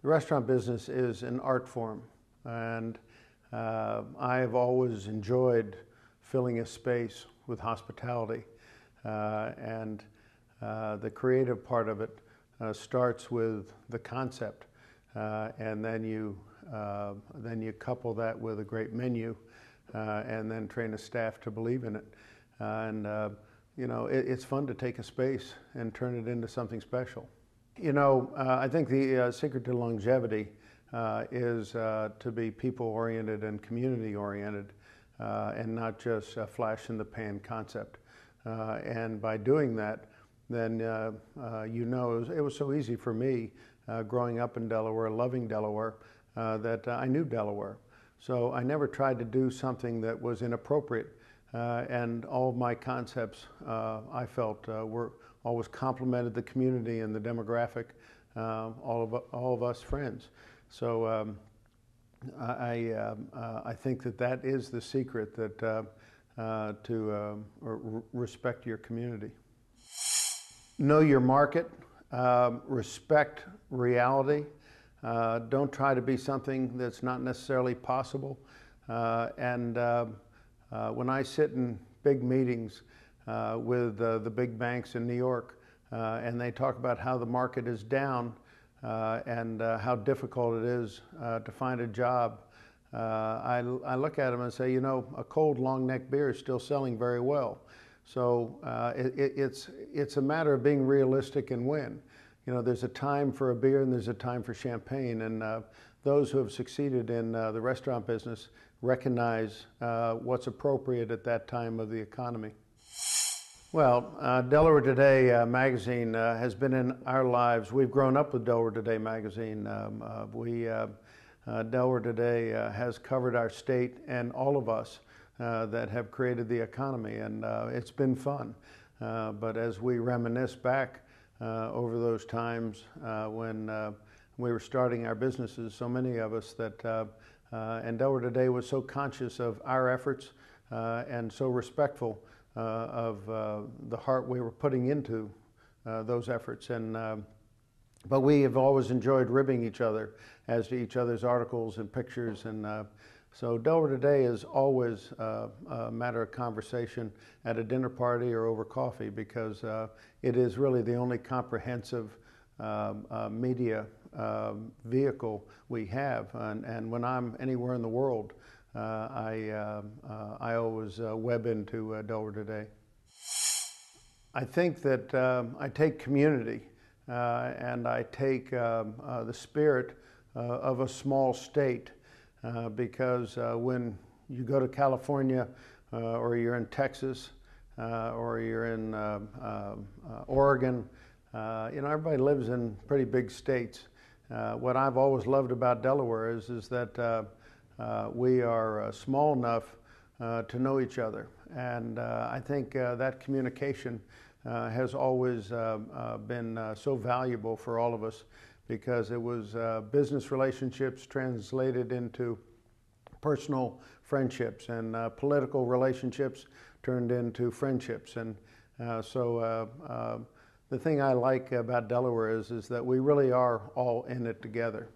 The restaurant business is an art form, and I have always enjoyed filling a space with hospitality, and the creative part of it starts with the concept, and then you couple that with a great menu, and then train a staff to believe in it. It's fun to take a space and turn it into something special. I think the secret to longevity is to be people-oriented and community-oriented, and not just a flash-in-the-pan concept. And by doing that, then it was so easy for me growing up in Delaware, loving Delaware, that I knew Delaware. So I never tried to do something that was inappropriate. And all of my concepts, I felt, were always complemented the community and the demographic, all of us friends. So I think that is the secret, that to respect your community. Know your market, respect reality. Don't try to be something that's not necessarily possible. When I sit in big meetings with the big banks in New York, and they talk about how the market is down and how difficult it is to find a job, I look at them and say, a cold long neck beer is still selling very well. So it's a matter of being realistic and win. There's a time for a beer and there's a time for champagne, and those who have succeeded in the restaurant business recognize what's appropriate at that time of the economy. Well, Delaware Today magazine has been in our lives. We've grown up with Delaware Today magazine. Delaware Today has covered our state and all of us that have created the economy, and it's been fun. But as we reminisce back over those times when we were starting our businesses, so many of us and Delaware Today was so conscious of our efforts and so respectful of the heart we were putting into those efforts. But we have always enjoyed ribbing each other as to each other's articles and pictures. So Delaware Today is always a matter of conversation at a dinner party or over coffee, because it is really the only comprehensive media vehicle we have. And when I'm anywhere in the world, I always web into Delaware Today. I think that I take community and I take the spirit of a small state, because when you go to California or you're in Texas or you're in Oregon, everybody lives in pretty big states. What I've always loved about Delaware is that we are small enough to know each other, and I think that communication has always been so valuable for all of us, because it was business relationships translated into personal friendships, and political relationships turned into friendships. And so the thing I like about Delaware is that we really are all in it together.